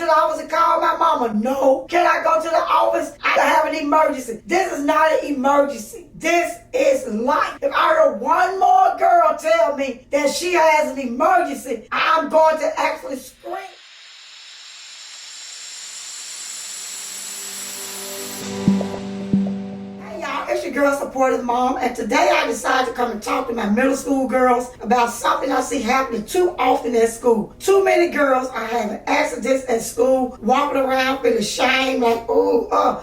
to the office and call my mama? No. Can I go to the office? I have an emergency. This is not an emergency. This is life. If I heard one more girl tell me that she has an emergency, I'm going to actually scream. It's your girl, Supportive Mom, and today I decided to come and talk to my middle school girls about something I see happening too often at school. Too many girls are having accidents at school, walking around feeling shame, like,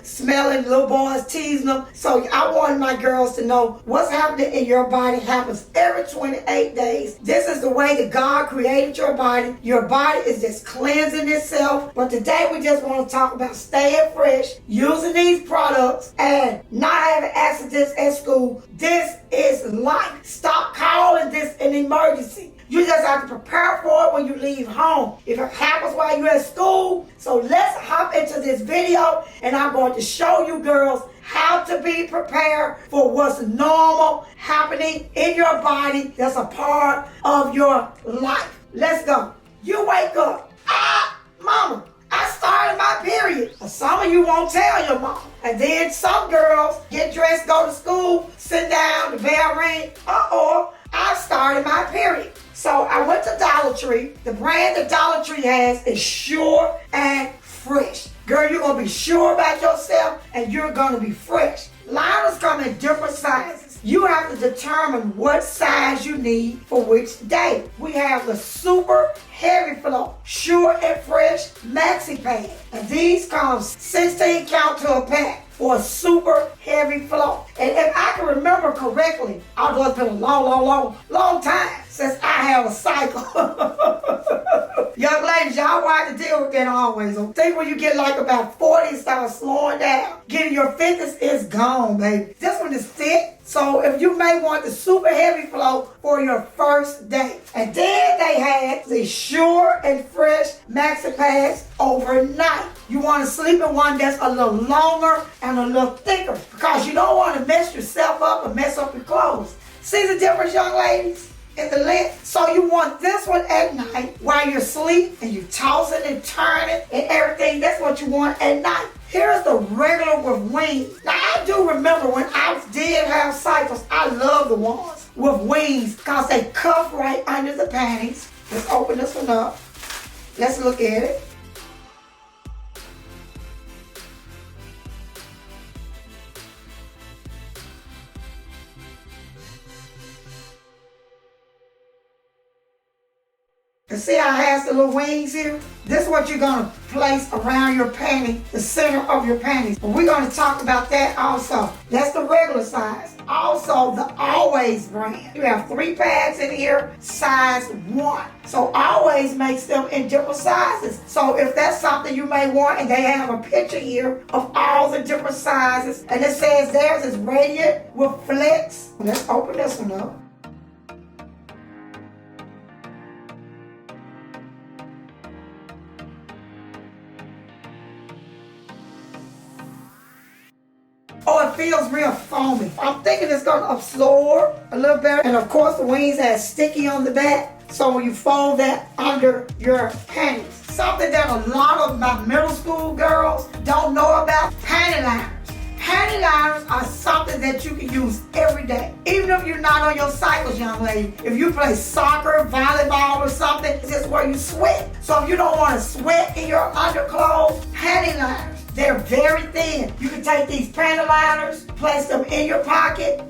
smelling little boys teasing them. So I want my girls to know what's happening in your body happens every 28 days. This is the way that God created your body. Your body is just cleansing itself. But today we just want to talk about staying fresh, using these products, and not having accidents at school. This is life. Stop calling this an emergency. You just have to prepare for it when you leave home. If it happens while you're at school. So let's hop into this video and I'm going to show you girls how to be prepared for what's normal happening in your body that's a part of your life. Let's go. You wake up. Mama, I started my period. Some of you won't tell your mom. And then some girls get dressed, go to school, sit down, the bell ring. I started my period. So I went to Dollar Tree. The brand that Dollar Tree has is Sure and Fresh. Girl, you're going to be sure about yourself and you're going to be fresh. Liners come in different sizes. You have to determine what size you need for which day. We have the super heavy flow, Sure and Fresh maxi pad. And these come 16 count to a pack for a super heavy flow. And if I can remember correctly, although it's been a long time since I have a cycle. Young ladies, y'all want to deal with that always. I think when you get like about 40, start slowing down. Getting your fitness is gone, baby. This one is thick. So if you may want the super heavy flow for your first day. And then they had the Sure and Fresh maxi pads overnight. You want to sleep in one that's a little longer and a little thicker because you don't want to mess yourself up or mess up your clothes. See the difference, young ladies? In the length. So you want this one at night while you're asleep and you're tossing and turning and everything. That's what you want at night. Here's the regular with wings. Now I do remember when I did have cycles, I love the ones with wings because they cuff right under the panties. Let's open this one up. Let's look at it. And see how it has the little wings here? This is what you're going to place around your panty, the center of your panties. But we're going to talk about that also. That's the regular size. Also, the Always brand. You have 3 pads in here, size 1. So Always makes them in different sizes. So if that's something you may want, and they have a picture here of all the different sizes, and it says theirs is radiant with flex. Let's open this one up. Oh, it feels real foamy. I'm thinking it's going to absorb a little better. And of course, the wings have sticky on the back. So when you fold that under your panties. Something that a lot of my middle school girls don't know about, panty liners. Panty liners are something that you can use every day. Even if you're not on your cycles, young lady. If you play soccer, volleyball or something, this is where you sweat. So if you don't want to sweat in your underclothes, panty liners. They're very thin. You can take these panty liners, place them in your pocket.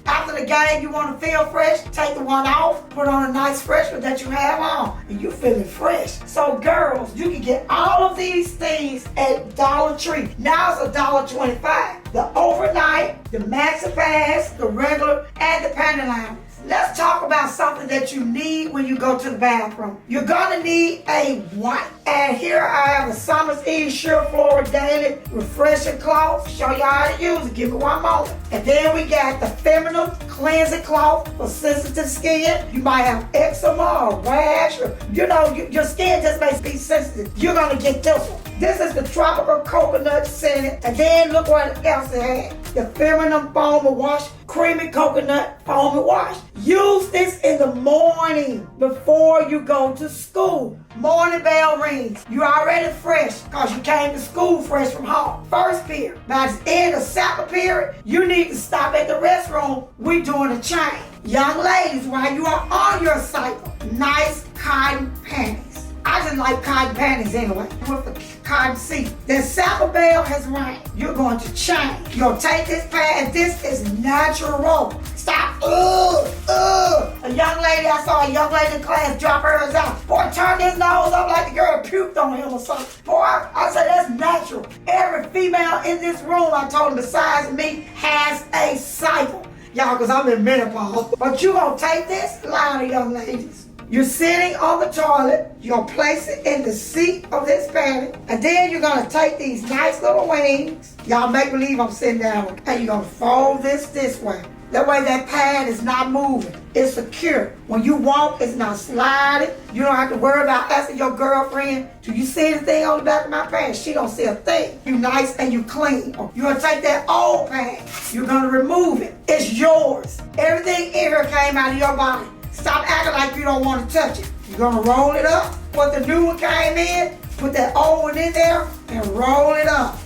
After the game, you want to feel fresh, take the one off, put on a nice fresh one that you have on, and you're feeling fresh. So girls, you can get all of these things at Dollar Tree. Now it's $1.25. The overnight, the maxi pads, the regular, and the panty liners. Let's talk about something that you need when you go to the bathroom. You're gonna need a wipe. And here I have a Summer's Eve Sure Flora Daily Refreshing Cloth. Show you how to use it. Give me one moment. And then we got the Feminine Cleansing Cloth for sensitive skin. You might have eczema or rash, or your skin just may be sensitive. You're gonna get this one. This is the Tropical Coconut Scented. And then look what else it had. The Feminine Foam Wash, Creamy Coconut Foam Wash. Use this in the morning before you go to school. Morning bell rings. You already fresh because you came to school fresh from home. First period. By the end of second period, you need to stop at the restroom. We're doing a change. Young ladies, while you are on your cycle, nice cotton panties. I just like cotton panties anyway, with a cotton seat. The second bell has rang. You're going to change. You're going to take this pad. This is natural. Stop. A young lady, I saw a young lady in class drop hers out. Boy, turn his nose up like the girl puked on him or something. Boy, I said that's natural. Every female in this room, I told them besides me, has a cycle. Y'all, because I'm in menopause. But you're going to take this, line of young ladies. You're sitting on the toilet. You're going to place it in the seat of this panty. And then you're going to take these nice little wings. Y'all make believe I'm sitting down. And you're going to fold this way. That way that pad is not moving. It's secure. When you walk, it's not sliding. You don't have to worry about asking your girlfriend, do you see anything on the back of my pants? She don't see a thing. You nice and you clean. You're going to take that old pad. You're going to remove it. It's yours. Everything in here came out of your body. Stop acting like you don't want to touch it. You're going to roll it up. Put the new one came in. Put that old one in there and roll it up.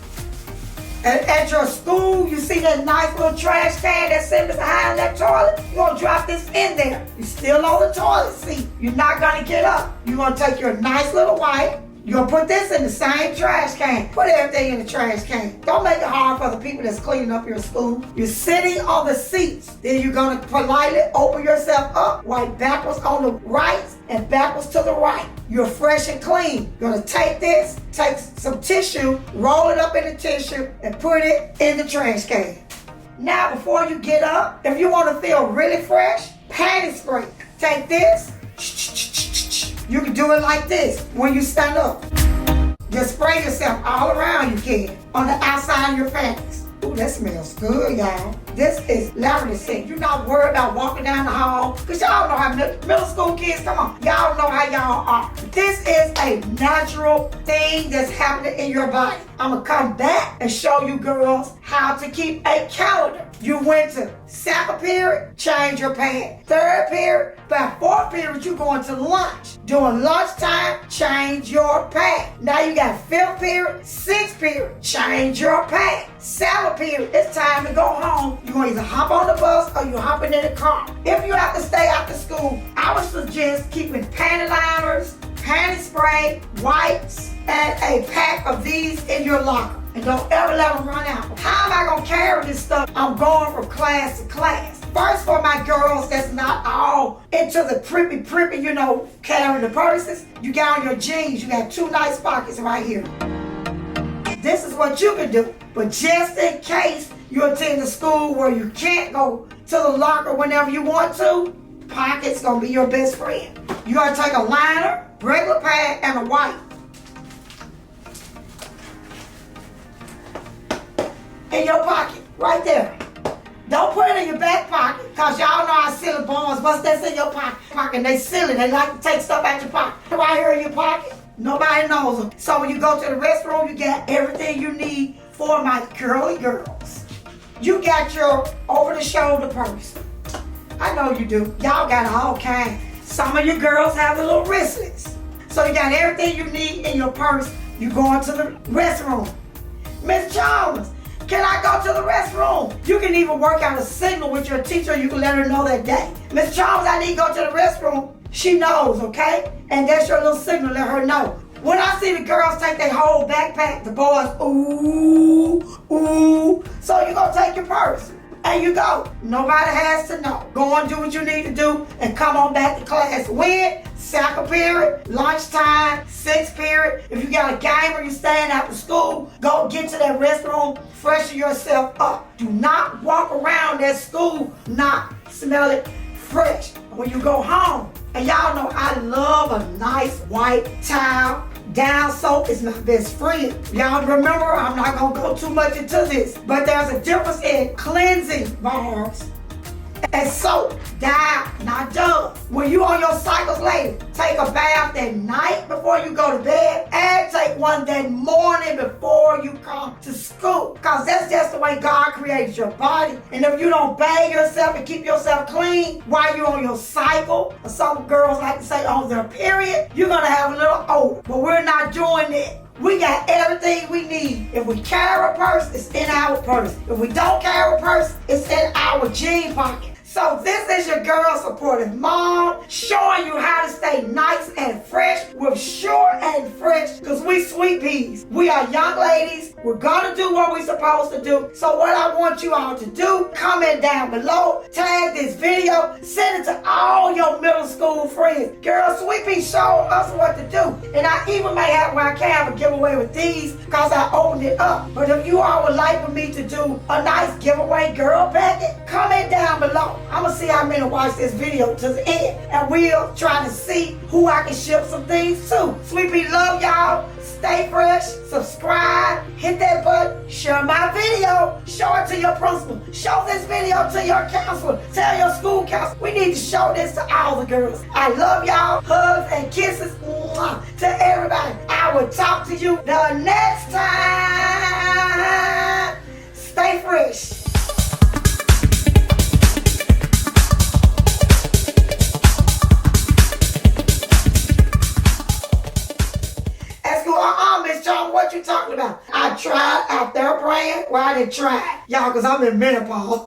And at your school, you see that nice little trash can that's sitting behind that toilet? You're going to drop this in there. You're still on the toilet seat. You're not going to get up. You're going to take your nice little wipe. You're going to put this in the same trash can. Put everything in the trash can. Don't make it hard for the people that's cleaning up your school. You're sitting on the seats. Then you're going to politely open yourself up, wipe backwards on the right and backwards to the right. You're fresh and clean. You're going to take this, take some tissue, roll it up in the tissue, and put it in the trash can. Now, before you get up, if you want to feel really fresh, panty spray. Take this. You can do it like this when you stand up. Just spray yourself all around you can, on the outside of your panties. Ooh, that smells good, y'all. This is lavender scent. You're not worried about walking down the hall, because y'all know how middle school kids, come on, y'all know how y'all are. This is a natural thing that's happening in your body. I'm going to come back and show you girls how to keep a calendar. You went to second period, change your pants. Third period, by fourth period, you're going to lunch. During lunchtime, change your pants. Now you got fifth period, sixth period, change your pants. Seventh period, it's time to go home. You're going to either hop on the bus or you're hopping in the car. If you have to stay after school, I would suggest keeping panty liners, panty spray, wipes, and a pack of these in your locker. And don't ever let them run out. How am I going to carry this stuff? I'm going from class to class. First, for my girls that's not all into the preppy, carrying the purses, you got on your jeans, you got two nice pockets right here. This is what you can do. But just in case you attend a school where you can't go to the locker whenever you want to, pockets going to be your best friend. You're going to take a liner, regular pad, and a wipe. In your pocket, right there. Don't put it in your back pocket, because y'all know how silly boys, what's that's in your pocket? They silly, they like to take stuff out your pocket. Right here in your pocket, nobody knows them. So when you go to the restroom, you got everything you need for my girly girls. You got your over-the-shoulder purse. I know you do. Y'all got all kinds. Some of you girls have the little wristlets. So you got everything you need in your purse. You going to the restroom. Miss Chalmers, can I go to the restroom? You can even work out a signal with your teacher. You can let her know that day. Miss Chalmers, I need to go to the restroom. She knows, okay? And that's your little signal. Let her know. When I see the girls take their whole backpack, the boys, ooh, ooh. So you're going to take your purse. And you go. Nobody has to know. Go and do what you need to do and come on back to class. When? Second period, lunchtime, sixth period. If you got a game or you're staying after school, go get to that restroom, freshen yourself up. Do not walk around that school not smelling fresh. When you go home, and y'all know I love a nice white towel. Down soap is my best friend. Y'all remember, I'm not going to go too much into this, but there's a difference in cleansing bars and soap. Down, not Dove. When you on your cycles later, take a bath that night before you go to bed and take one that morning before you come to school. Because that's just the way God created your body. And if you don't bathe yourself and keep yourself clean while you're on your cycle, or some girls like to say on their period, you're going to have a little odor. But we're not doing it. We got everything we need. If we carry a purse, it's in our purse. If we don't carry a purse, it's in our jean pocket. So this is your girl supportive mom showing you how to stay nice and fresh with Sure and Fresh, because we sweet peas. We are young ladies. We're gonna do what we're supposed to do. So what I want you all to do, comment down below, tag this video, send it to all your middle school friends. Girl, Sweet Pea showed us what to do. And I even may have, when I can, have a giveaway with these because I opened it up. But if you all would like for me to do a nice giveaway girl packet, comment down below. I'm gonna see how many watch this video to the end, and we'll try to see who I can ship some things to. Sweet Pea love y'all. Stay fresh, subscribe, hit that button, share my video, show it to your principal, show this video to your counselor, tell your school counselor. We need to show this to all the girls. I love y'all. Hugs and kisses to everybody. I will talk to you the next time. Stay fresh. What you talking about? I tried out there praying. Well, I didn't try, y'all, because I'm in menopause.